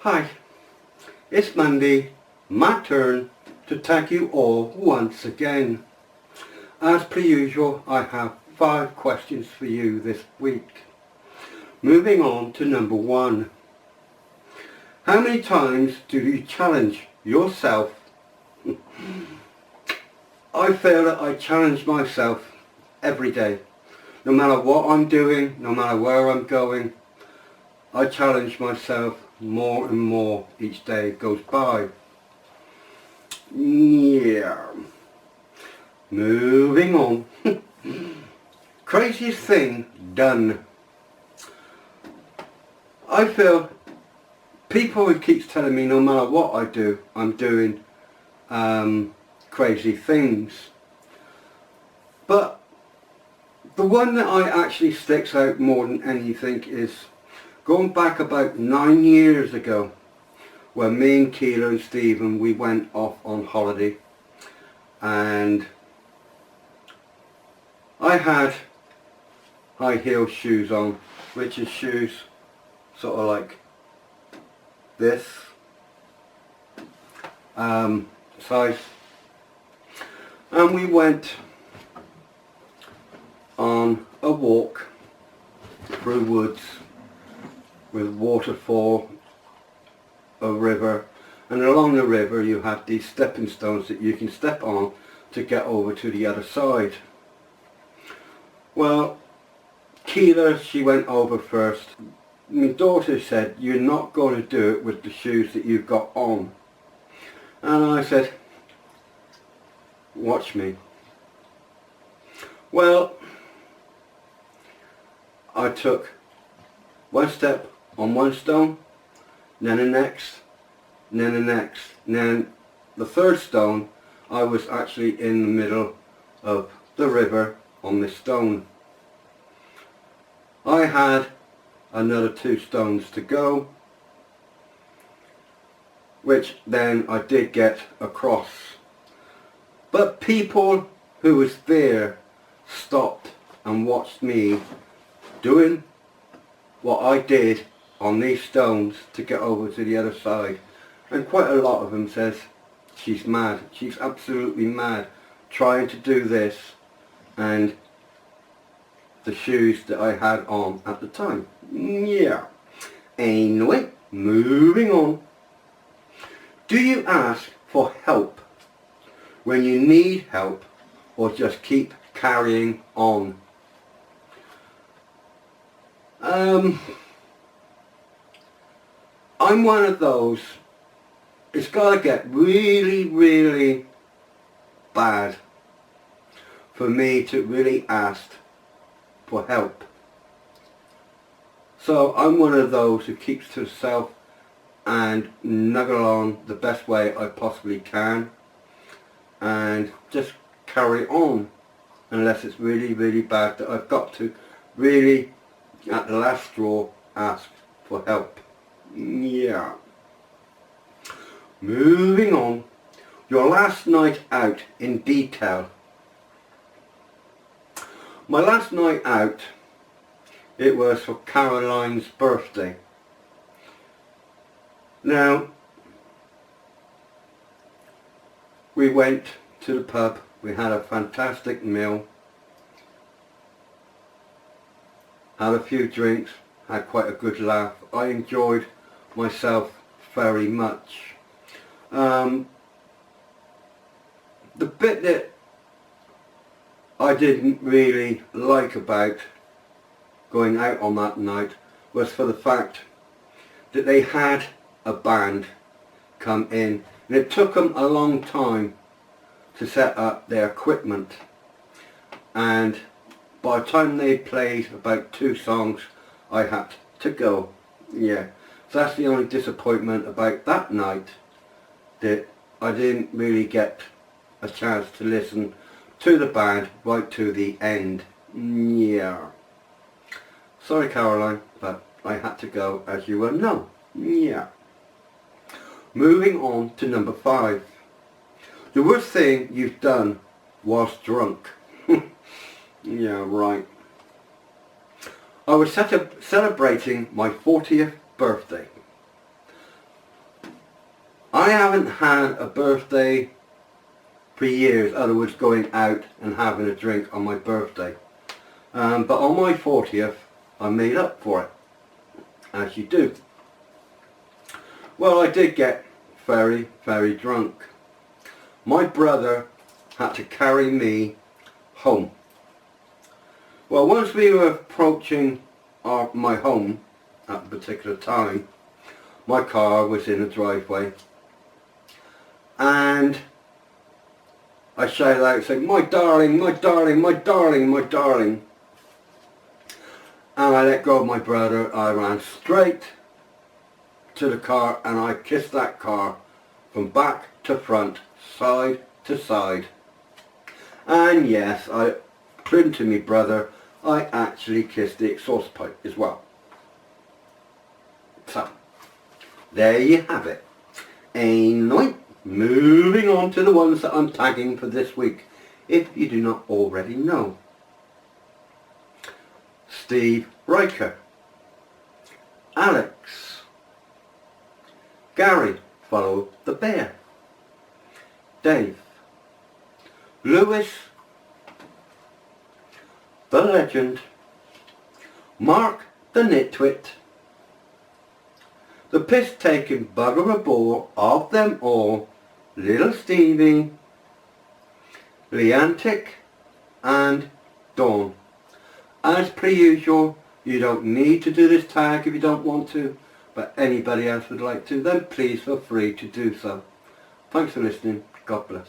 Hi, it's Monday, my turn to thank you all once again. As per usual, I have 5 questions for you this week. Moving on to number 1. How many times do you challenge yourself? I feel that I challenge myself every day. No matter what I'm doing, no matter where I'm going, I challenge myself more and more each day goes by. Yeah. Moving on. Craziest thing done. I feel people who keeps telling me no matter what I do, I'm doing crazy things. But the one that I actually sticks out more than anything is going back about 9 years ago, when me and Keela and Stephen, we went off on holiday, and I had high heel shoes on, which is shoes sort of like this size, and we went on a walk through woods with waterfall, a river, and along the river you have these stepping stones that you can step on to get over to the other side. Well, Keela, she went over first. My daughter said, "You're not going to do it with the shoes that you've got on." And I said, "Watch me." Well, I took one step on one stone, then the next, then the next, then the third stone I was actually in the middle of the river on this stone. I had another 2 stones to go, which then I did get across. But people who was there stopped and watched me doing what I did on these stones to get over to the other side, and quite a lot of them says, "She's mad, she's absolutely mad trying to do this," and the shoes that I had on at the time. Yeah. Anyway, moving on. Do you ask for help when you need help, or just keep carrying on? I'm one of those, it's got to get really, really bad for me to really ask for help. So I'm one of those who keeps to self and nuggle on the best way I possibly can, and just carry on unless it's really, really bad that I've got to really, at the last straw, ask for help. Yeah. Moving on. Your last night out in detail. My last night out, it was for Caroline's birthday. Now, we went to the pub, we had a fantastic meal, had a few drinks, had quite a good laugh. I enjoyed myself very much. The bit that I didn't really like about going out on that night was for the fact that they had a band come in, and it took them a long time to set up their equipment, and by the time they played about 2 songs I had to go. Yeah, so that's the only disappointment about that night, that I didn't really get a chance to listen to the band right to the end. Yeah. Sorry Caroline, but I had to go, as you will know. Yeah. Moving on to number 5. The worst thing you've done whilst drunk. Yeah, right. I was celebrating my 40th birthday. I haven't had a birthday for years, in other words going out and having a drink on my birthday. But on my 40th I made up for it, as you do. Well, I did get very, very drunk. My brother had to carry me home. Well, once we were approaching my home at a particular time, my car was in the driveway, and I shouted out saying, "My darling, my darling, my darling, my darling." And I let go of my brother. I ran straight to the car and I kissed that car from back to front, side to side. And yes, according to me brother, I actually kissed the exhaust pipe as well. So, there you have it. Anyway, moving on to the ones that I'm tagging for this week, if you do not already know. Steve Riker, Alex, Gary, follow the bear, Dave, Lewis, the legend, Mark the nitwit, the piss-taking bugger of a bore of them all, Little Stevie, Leantic and Dawn. As per usual, you don't need to do this tag if you don't want to, but anybody else would like to, then please feel free to do so. Thanks for listening. God bless.